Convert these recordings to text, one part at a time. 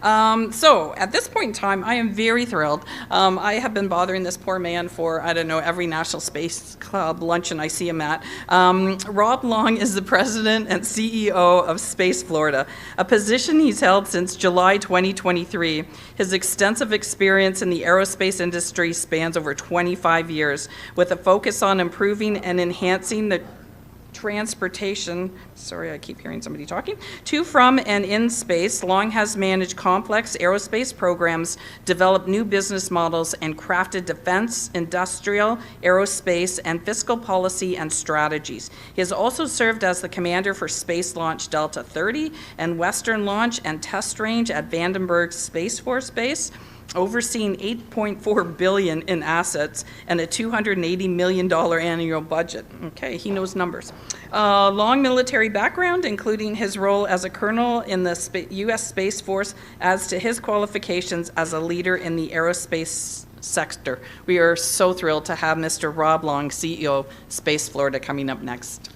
So at this point in time, I am very thrilled. I have been bothering this poor man for, I don't know, every National Space Club luncheon I see him at. Rob Long is the president and CEO of Space Florida, a position he's held since July 2023. His extensive experience in the aerospace industry spans over 25 years, with a focus on improving and enhancing the transportation, sorry, I keep hearing somebody talking, to, from, and in space. Long has managed complex aerospace programs, developed new business models, and crafted defense, industrial, aerospace, and fiscal policy and strategies. He has also served as the commander for Space Launch Delta 30 and Western Launch and Test Range at Vandenberg Space Force Base, overseeing $8.4 billion in assets and a $280 million annual budget. Okay, he knows numbers. Long military background, including his role as a colonel in the U.S. Space Force, as to his qualifications as a leader in the aerospace sector. We are so thrilled to have Mr. Rob Long, CEO of Space Florida, coming up next.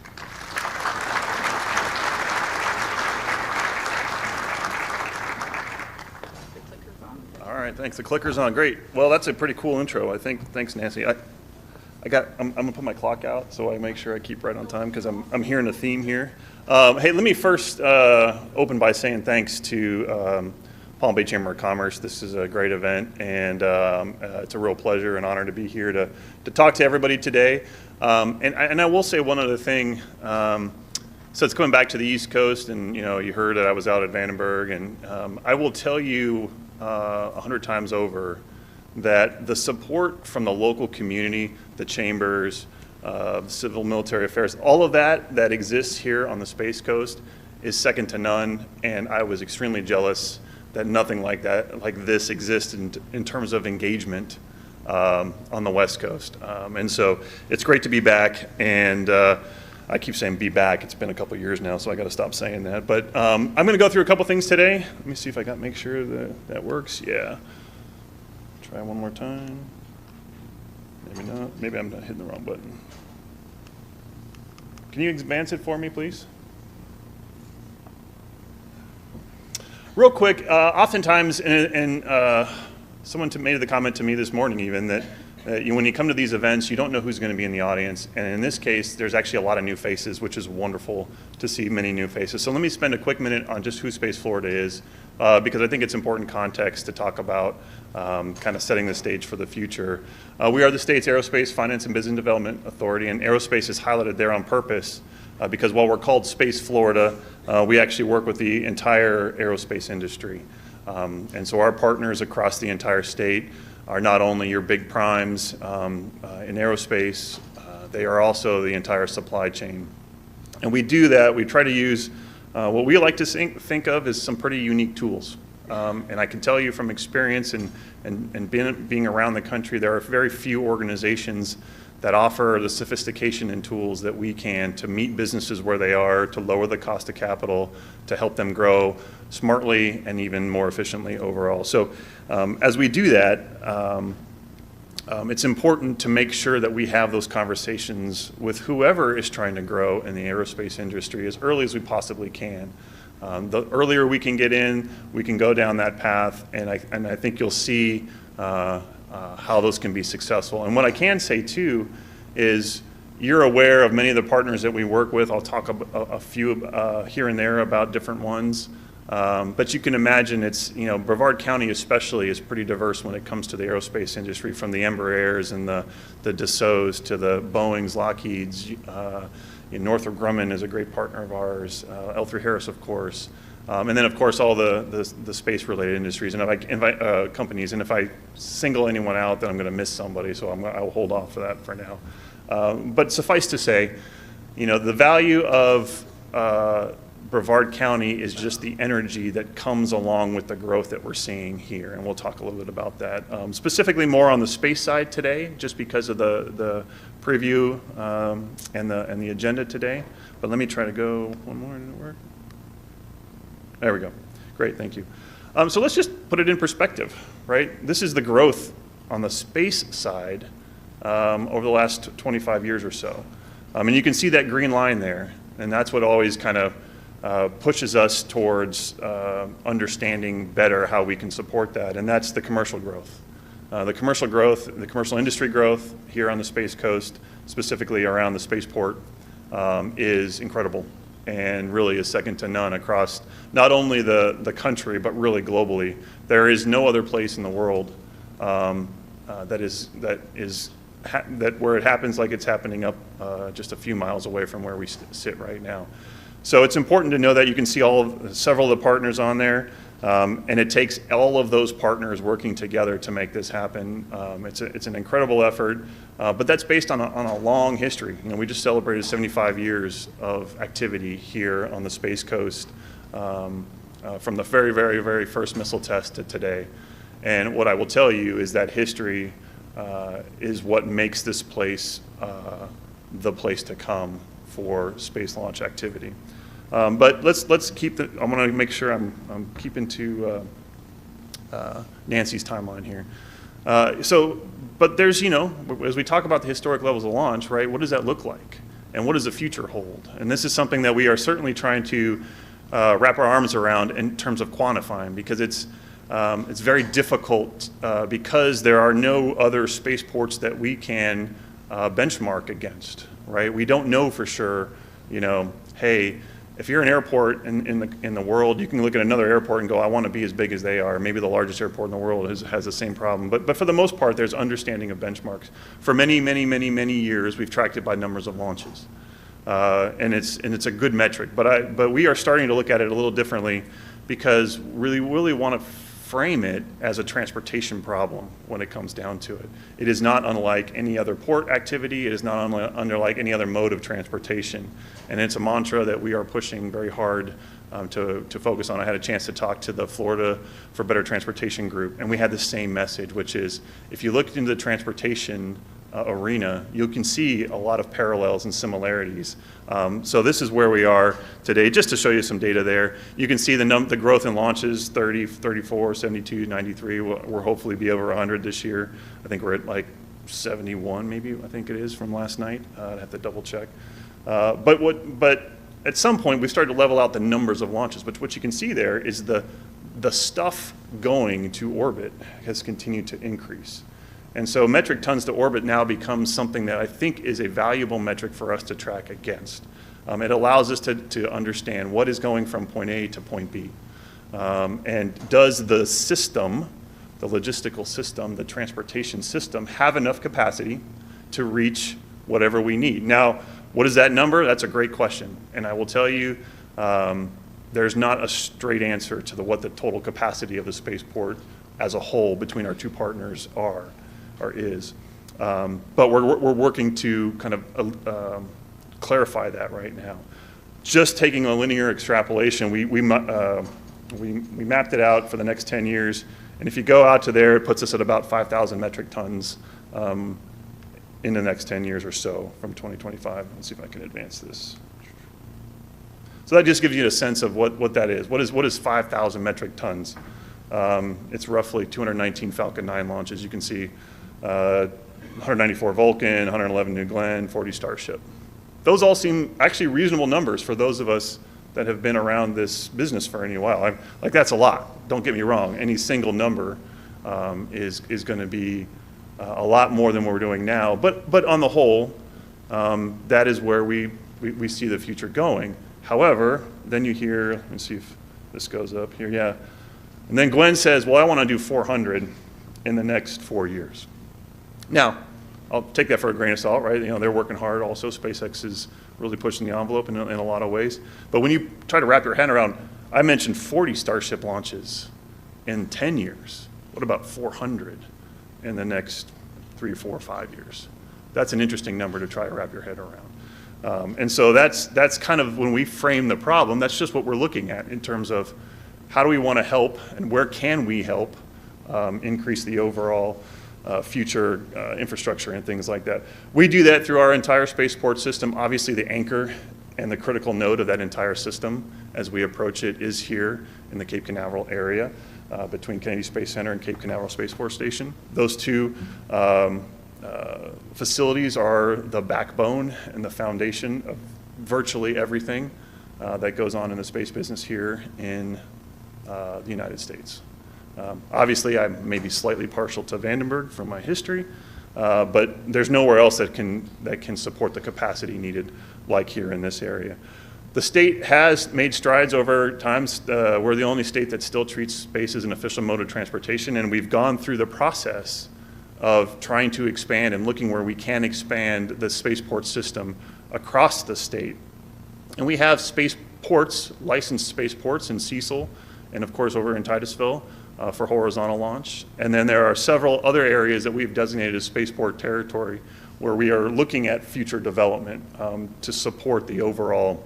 All right, thanks. The clicker's on. Great. Well, that's a pretty cool intro, I think. Thanks, Nancy. I'm gonna put my clock out so I make sure I keep right on time because I'm hearing a theme here. Hey, let me first open by saying thanks to Palm Bay Chamber of Commerce. This is a great event, and it's a real pleasure and honor to be here to talk to everybody today. And I will say one other thing. So it's coming back to the East Coast, and you heard that I was out at Vandenberg, and I will tell you 100 times over that the support from the local community, the chambers, civil military affairs, all of that exists here on the Space Coast is second to none, and I was extremely jealous that nothing like this exists in terms of engagement on the West Coast. And so it's great to be back, and I keep saying be back. It's been a couple years now, so I got to stop saying that. But I'm going to go through a couple things today. Let me see if I got make sure that works. Yeah. Try one more time. Maybe not. Maybe I'm not hitting the wrong button. Can you advance it for me, please? Real quick, oftentimes, and someone made the comment to me this morning even that when you come to these events, you don't know who's going to be in the audience. And in this case, there's actually a lot of new faces, which is wonderful to see many new faces. So let me spend a quick minute on just who Space Florida is, because I think it's important context to talk about kind of setting the stage for the future. We are the state's Aerospace Finance and Business Development Authority, and aerospace is highlighted there on purpose because while we're called Space Florida, we actually work with the entire aerospace industry. And so our partners across the entire state are not only your big primes in aerospace, they are also the entire supply chain. And we do that, we try to use what we like to think of as some pretty unique tools. And I can tell you from experience and being around the country, there are very few organizations that offer the sophistication and tools that we can to meet businesses where they are, to lower the cost of capital, to help them grow smartly and even more efficiently overall. So as we do that, it's important to make sure that we have those conversations with whoever is trying to grow in the aerospace industry as early as we possibly can. The earlier we can get in, we can go down that path, and I think you'll see how those can be successful. And what I can say too is you're aware of many of the partners that we work with. I'll talk a few here and there about different ones. But you can imagine it's, Brevard County especially is pretty diverse when it comes to the aerospace industry, from the Embraers and the Dassaults to the Boeings, Lockheeds. Northrop Grumman is a great partner of ours, L3 Harris, of course. And then, of course, all the space-related industries and if I invite companies. And if I single anyone out, then I'm going to miss somebody, so I'll hold off for that for now. But suffice to say, the value of Brevard County is just the energy that comes along with the growth that we're seeing here, and we'll talk a little bit about that. Specifically more on the space side today, just because of the preview and the agenda today. But let me try to go one more. Did it work? There we go. Great, thank you. So let's just put it in perspective, right? This is the growth on the space side over the last 25 years or so. And you can see that green line there, and that's what always kind of pushes us towards understanding better how we can support that, and that's the commercial growth. The commercial industry growth here on the Space Coast, specifically around the spaceport, is incredible and really is second to none across not only the country, but really globally. There is no other place in the world that where it happens like it's happening up just a few miles away from where we sit right now. So it's important to know that you can see several of the partners on there, and it takes all of those partners working together to make this happen. It's an incredible effort, but that's based on a long history. We just celebrated 75 years of activity here on the Space Coast, from the very, very, very first missile test to today. And what I will tell you is that history is what makes this place the place to come for space launch activity. But let's keep I'm going to make sure I'm keeping to Nancy's timeline here. But there's, as we talk about the historic levels of launch, right? What does that look like, and what does the future hold? And this is something that we are certainly trying to wrap our arms around in terms of quantifying, because it's very difficult because there are no other spaceports that we can benchmark against, right? We don't know for sure, hey, if you're an airport in the world, you can look at another airport and go, I want to be as big as they are. Maybe the largest airport in the world has the same problem. But for the most part, there's understanding of benchmarks. For many, many, many, many years, we've tracked it by numbers of launches. And it's a good metric. But we are starting to look at it a little differently, because really want to frame it as a transportation problem when it comes down to it. It is not unlike any other port activity. It is not unlike any other mode of transportation. And it's a mantra that we are pushing very hard to focus on. I had a chance to talk to the Florida for Better Transportation group, and we had the same message, which is if you look into the transportation arena, you can see a lot of parallels and similarities. So this is where we are today. Just to show you some data there, you can see the growth in launches, 30, 34, 72, 93. We'll hopefully be over 100 this year. I think we're at like 71 maybe, I think it is, from last night. I'd have to double check. But at some point we started to level out the numbers of launches, but what you can see there is the stuff going to orbit has continued to increase. And so metric tons to orbit now becomes something that I think is a valuable metric for us to track against. It allows us to understand what is going from point A to point B. And does the system, the logistical system, the transportation system, have enough capacity to reach whatever we need? Now, what is that number? That's a great question. And I will tell you, there's not a straight answer to what the total capacity of the spaceport as a whole between our two partners is. But we're working to kind of clarify that right now. Just taking a linear extrapolation, we mapped it out for the next 10 years, and if you go out to there, it puts us at about 5,000 metric tons in the next 10 years or so from 2025. Let's see if I can advance this. So that just gives you a sense of what that is. What is 5,000 metric tons? It's roughly 219 Falcon 9 launches. You can see 194 Vulcan, 111 New Glenn, 40 Starship. Those all seem actually reasonable numbers for those of us that have been around this business for any while. Like, that's a lot. Don't get me wrong. Any single number is going to be a lot more than what we're doing now. But on the whole, that is where we see the future going. However, then you hear, let me see if this goes up here. Yeah. And then Glenn says, well, I want to do 400 in the next 4 years. Now, I'll take that for a grain of salt, right? They're working hard also. SpaceX is really pushing the envelope in a lot of ways. But when you try to wrap your head around, I mentioned 40 Starship launches in 10 years. What about 400 in the next 3, 4, 5 years? That's an interesting number to try to wrap your head around. And so that's kind of when we frame the problem, that's just what we're looking at in terms of how do we want to help and where can we help increase the overall future infrastructure and things like that. We do that through our entire spaceport system. Obviously, the anchor and the critical node of that entire system as we approach it is here in the Cape Canaveral area between Kennedy Space Center and Cape Canaveral Space Force Station. Those two facilities are the backbone and the foundation of virtually everything that goes on in the space business here in the United States. Obviously, I may be slightly partial to Vandenberg from my history, but there's nowhere else that can support the capacity needed like here in this area. The state has made strides over time. We're the only state that still treats space as an official mode of transportation, and we've gone through the process of trying to expand and looking where we can expand the spaceport system across the state. And we have spaceports, licensed spaceports in Cecil, and of course over in Titusville for horizontal launch. And then there are several other areas that we've designated as spaceport territory where we are looking at future development to support the overall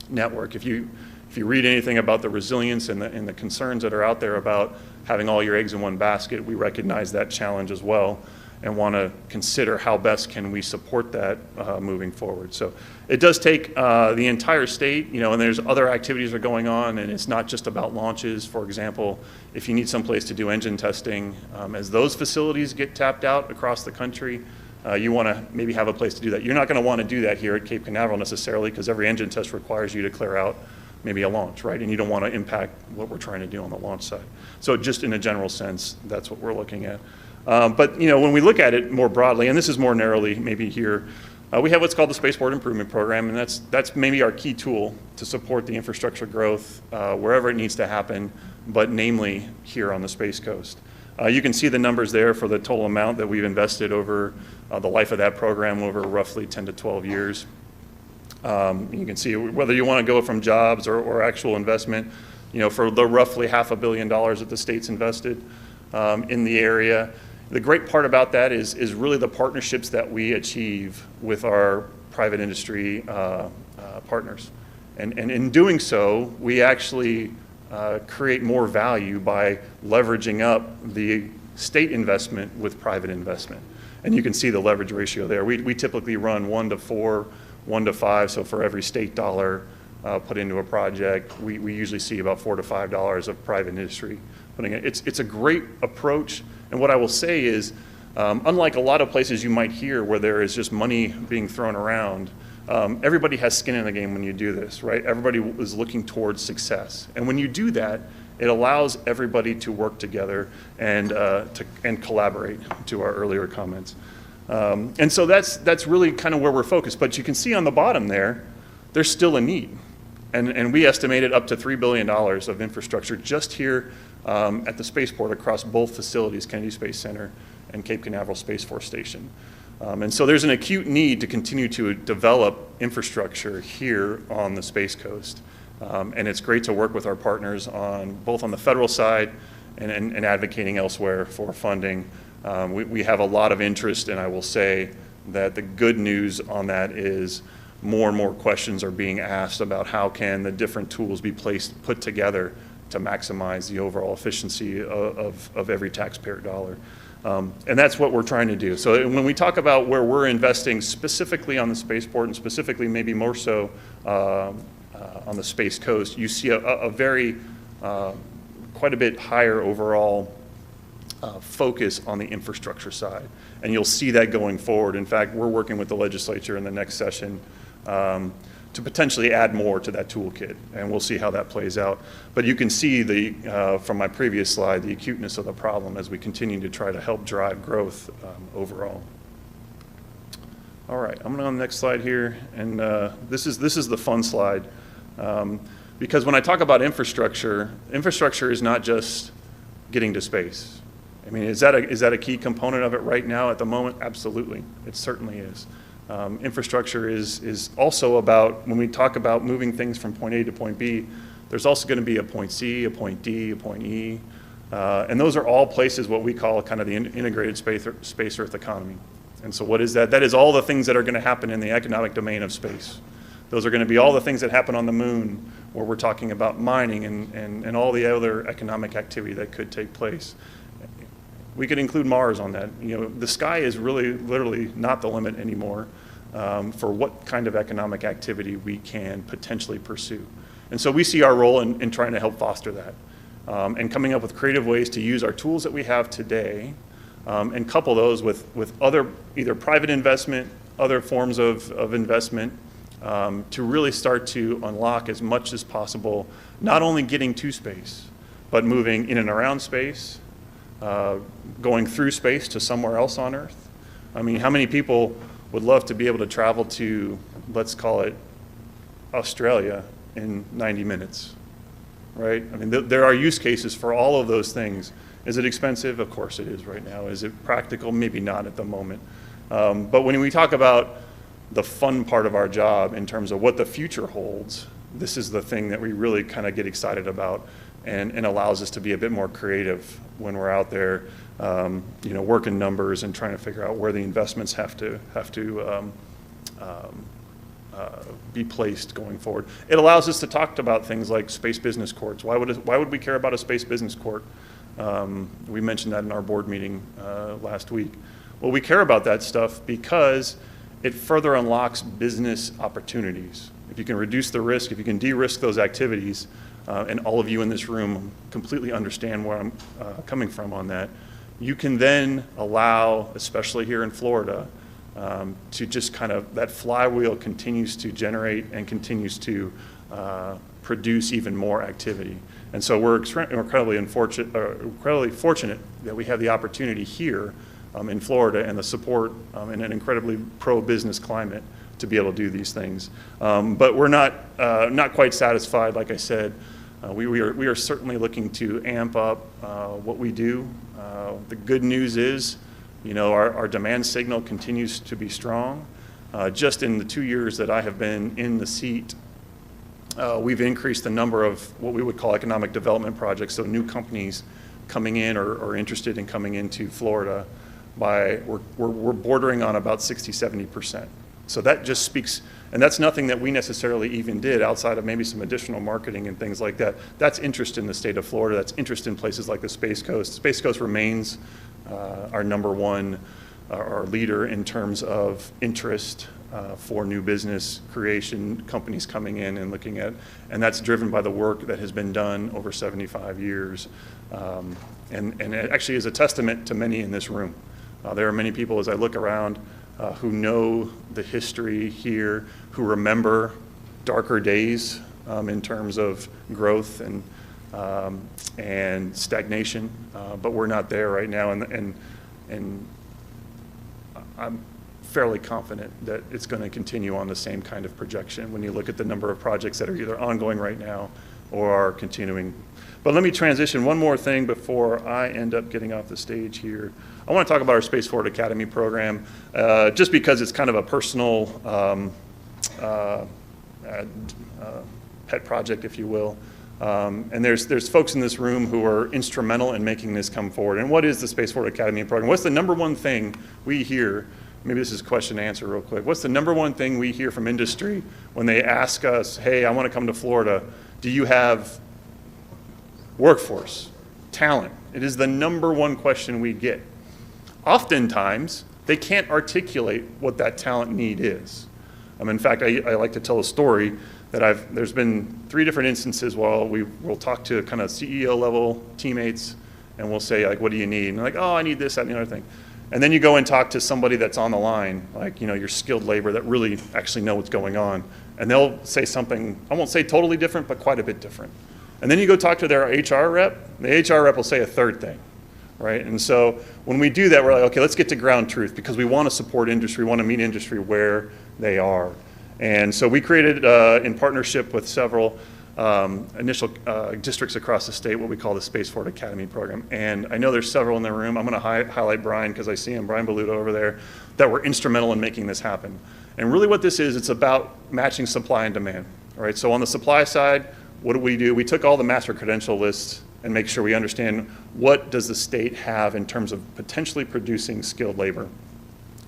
network. If you read anything about the resilience and the concerns that are out there about having all your eggs in one basket, we recognize that challenge as well and want to consider how best can we support that moving forward. So it does take the entire state, and there's other activities that are going on, and it's not just about launches. For example, if you need someplace to do engine testing, as those facilities get tapped out across the country, you want to maybe have a place to do that. You're not going to want to do that here at Cape Canaveral necessarily, because every engine test requires you to clear out maybe a launch, right? And you don't want to impact what we're trying to do on the launch side. So just in a general sense, that's what we're looking at. But when we look at it more broadly, and this is more narrowly maybe here, we have what's called the Spaceport Improvement Program, and that's maybe our key tool to support the infrastructure growth wherever it needs to happen, but namely here on the Space Coast. You can see the numbers there for the total amount that we've invested over the life of that program over roughly 10 to 12 years. You can see whether you want to go from jobs or actual investment, for the roughly $500 million that the state's invested in the area. The great part about that is really the partnerships that we achieve with our private industry partners. And in doing so, we actually create more value by leveraging up the state investment with private investment. And you can see the leverage ratio there. We typically run 1 to 4, 1 to 5, so for every state dollar put into a project, we usually see about $4 to $5 of private industry putting it. It's a great approach, and what I will say is, unlike a lot of places you might hear where there is just money being thrown around, everybody has skin in the game when you do this, right? Everybody is looking towards success, and when you do that, it allows everybody to work together and collaborate, to our earlier comments. And so that's really kind of where we're focused. But you can see on the bottom there's still a need. And we estimated up to $3 billion of infrastructure just here at the spaceport across both facilities, Kennedy Space Center and Cape Canaveral Space Force Station. And so there's an acute need to continue to develop infrastructure here on the Space Coast. And it's great to work with our partners both on the federal side and advocating elsewhere for funding. We have a lot of interest, and I will say that the good news on that is more and more questions are being asked about how can the different tools be put together to maximize the overall efficiency of every taxpayer dollar. And that's what we're trying to do. So when we talk about where we're investing specifically on the spaceport, and specifically maybe more so on the Space Coast, you see a very, quite a bit higher overall focus on the infrastructure side. And you'll see that going forward. In fact, we're working with the legislature in the next session to potentially add more to that toolkit, and we'll see how that plays out. But you can see from my previous slide, the acuteness of the problem as we continue to try to help drive growth overall. All right, I'm going to go on the next slide here, and this is the fun slide. Because when I talk about infrastructure is not just getting to space. I mean, is that a key component of it right now at the moment? Absolutely, it certainly is. Infrastructure is also about, when we talk about moving things from point A to point B, there's also going to be a point C, a point D, a point E, and those are all places what we call kind of the integrated space Earth economy. And so what is that? That is all the things that are going to happen in the economic domain of space. Those are going to be all the things that happen on the moon, where we're talking about mining and all the other economic activity that could take place. We could include Mars on that. The sky is really literally not the limit anymore for what kind of economic activity we can potentially pursue. And so we see our role in trying to help foster that and coming up with creative ways to use our tools that we have today and couple those with other either private investment, other forms of investment, to really start to unlock as much as possible, not only getting to space, but moving in and around space, going through space to somewhere else on Earth. I mean, how many people would love to be able to travel to, let's call it, Australia in 90 minutes, right? I mean, there are use cases for all of those things. Is it expensive? Of course it is right now. Is it practical? Maybe not at the moment. But when we talk about the fun part of our job in terms of what the future holds, this is the thing that we really kind of get excited about and allows us to be a bit more creative when we're out there, working numbers and trying to figure out where the investments have to be placed going forward. It allows us to talk about things like space business courts. Why would we care about a space business court? We mentioned that in our board meeting last week. Well, we care about that stuff because it further unlocks business opportunities. If you can reduce the risk, if you can de-risk those activities, and all of you in this room completely understand where I'm coming from on that, you can then allow, especially here in Florida, to just kind of, that flywheel continues to generate and continues to produce even more activity. And so we're incredibly fortunate that we have the opportunity here in Florida and the support in an incredibly pro-business climate to be able to do these things. But we're not quite satisfied. Like I said, we are certainly looking to amp up what we do. The good news is, our demand signal continues to be strong. Just in the 2 years that I have been in the seat, we've increased the number of what we would call economic development projects, so new companies coming in or interested in coming into Florida we're bordering on about 60-70%. So that just speaks, and that's nothing that we necessarily even did outside of maybe some additional marketing and things like that. That's interest in the state of Florida. That's interest in places like the Space Coast. Space Coast remains our number one, our leader in terms of interest for new business creation, companies coming in and looking at, and that's driven by the work that has been done over 75 years. And it actually is a testament to many in this room. There are many people, as I look around, who know the history here, who remember darker days in terms of growth and stagnation, but we're not there right now, and I'm fairly confident that it's going to continue on the same kind of projection when you look at the number of projects that are either ongoing right now or are continuing. But let me transition one more thing before I end up getting off the stage here. I want to talk about our Space Forward Academy program, just because it's kind of a personal pet project, if you will. And there's folks in this room who are instrumental in making this come forward. And what is the Space Forward Academy program? What's the number one thing we hear? Maybe this is question and answer real quick. What's the number one thing we hear from industry when they ask us, hey, I want to come to Florida, do you have workforce, talent? It is the number one question we get. Oftentimes, they can't articulate what that talent need is. In fact, I like to tell a story that there's been 3 different instances while we'll talk to kind of CEO level teammates and we'll say, like, what do you need? And they're like, oh, I need this, that, and the other thing. And then you go and talk to somebody that's on the line, like, your skilled labor that really actually know what's going on. And they'll say something, I won't say totally different, but quite a bit different. And then you go talk to their HR rep, the HR rep will say a third thing, right? And so when we do that, we're like, okay, let's get to ground truth because we want to support industry, we want to meet industry where they are. And so we created, in partnership with several initial districts across the state, what we call the Space Forward Academy program. And I know there's several in the room. I'm going to highlight Brian because I see him, Brian Baluto over there, that were instrumental in making this happen. And really what this is, it's about matching supply and demand. All right, so on the supply side, what do? We took all the master credential lists and make sure we understand what does the state have in terms of potentially producing skilled labor.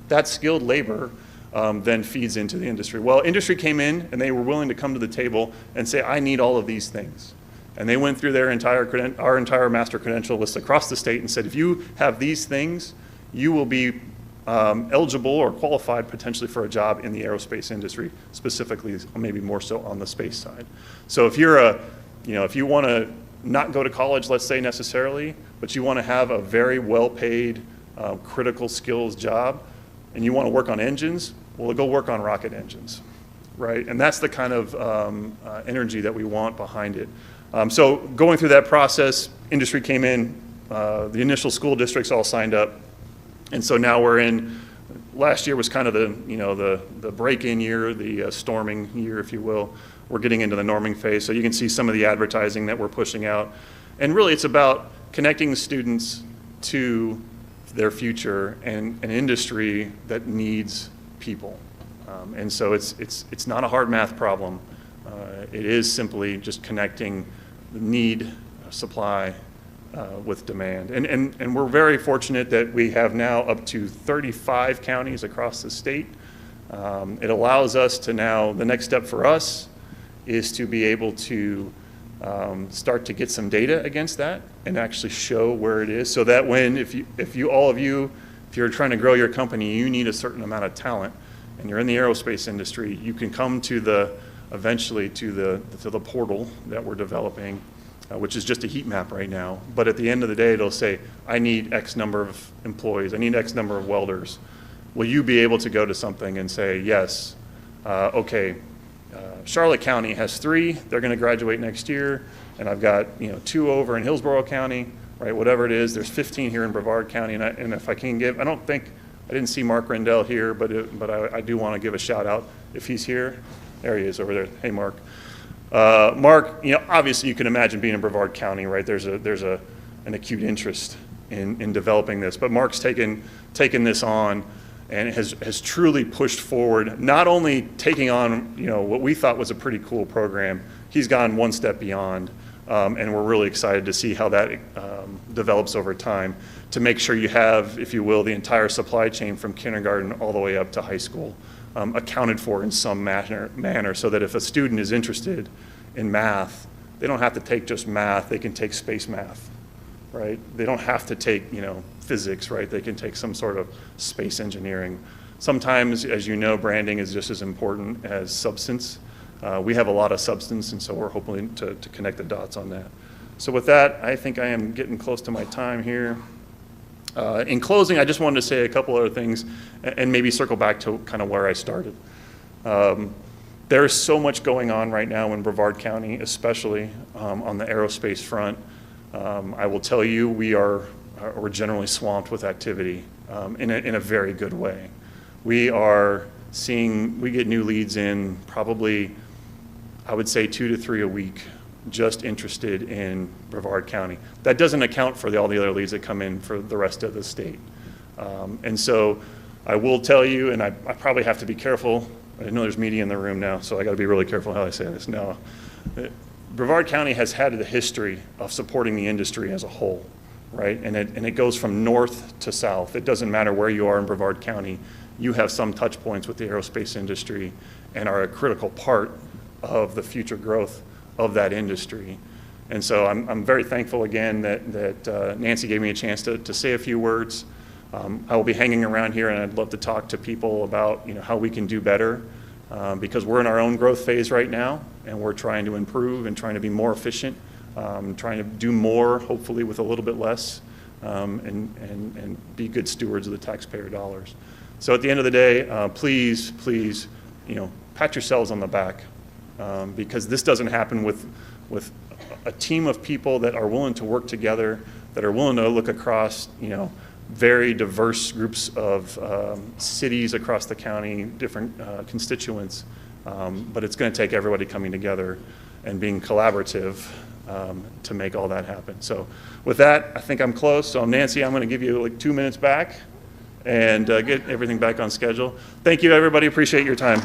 That skilled labor then feeds into the industry. Well, industry came in and they were willing to come to the table and say, I need all of these things. And they went through our entire master credential list across the state and said, if you have these things, you will be eligible or qualified potentially for a job in the aerospace industry, specifically maybe more so on the space side. So if you're if you want to not go to college, let's say necessarily, but you want to have a very well-paid critical skills job and you want to work on engines, well, go work on rocket engines. right? And that's the kind of energy that we want behind it. So going through that process, industry came in, the initial school districts all signed up, and so now we're in. Last year was kind of the break-in year, the storming year, if you will. We're getting into the norming phase, so you can see some of the advertising that we're pushing out, and really it's about connecting the students to their future and an industry that needs people. And so it's not a hard math problem. It is simply just connecting the need, supply, with demand. And we're very fortunate that we have now up to 35 counties across the state. It allows us to now, the next step for us is to be able to start to get some data against that and actually show where it is, so that when, if you're trying to grow your company, you need a certain amount of talent, and you're in the aerospace industry, you can come to eventually to the portal that we're developing, which is just a heat map right now. But at the end of the day, it'll say, I need X number of employees, I need X number of welders. Will you be able to go to something and say, yes, okay, Charlotte County has 3, they're going to graduate next year, and I've got 2 over in Hillsborough County, right? Whatever it is, there's 15 here in Brevard County, and if I can give, I didn't see Mark Rendell here, but I do want to give a shout out if he's here. There he is over there. Hey, Mark. Mark, obviously you can imagine being in Brevard County, right? There's an acute interest in developing this, but Mark's taken this on and has truly pushed forward, not only taking on what we thought was a pretty cool program. He's gone one step beyond, and we're really excited to see how that develops over time, to make sure you have, if you will, the entire supply chain from kindergarten all the way up to high school accounted for in some manner, so that if a student is interested in math, they don't have to take just math, they can take space math, right? They don't have to take physics, right? They can take some sort of space engineering. Sometimes, as you know, branding is just as important as substance. We have a lot of substance, and so we're hoping to connect the dots on that. So with that, I think I am getting close to my time here. In closing, I just wanted to say a couple other things and maybe circle back to kind of where I started. There is so much going on right now in Brevard County, especially on the aerospace front. I will tell you, we're generally swamped with activity in a very good way. We get new leads in probably, I would say 2 to 3 a week, just interested in Brevard County. That doesn't account for all the other leads that come in for the rest of the state. And so I will tell you, and I probably have to be careful. I know there's media in the room now, so I got to be really careful how I say this now. Brevard County has had the history of supporting the industry as a whole, right? And it goes from north to south. It doesn't matter where you are in Brevard County. You have some touch points with the aerospace industry and are a critical part of the future growth of that industry. And so I'm very thankful again that Nancy gave me a chance to say a few words. I will be hanging around here, and I'd love to talk to people about how we can do better, because we're in our own growth phase right now, and we're trying to improve and trying to be more efficient, trying to do more, hopefully with a little bit less, and be good stewards of the taxpayer dollars. So at the end of the day, please, pat yourselves on the back, because this doesn't happen with a team of people that are willing to work together, that are willing to look across, very diverse groups of cities across the county, different constituents, but it's going to take everybody coming together and being collaborative to make all that happen. So with that, I think I'm close. So Nancy, I'm going to give you like 2 minutes back and get everything back on schedule. Thank you, everybody. Appreciate your time.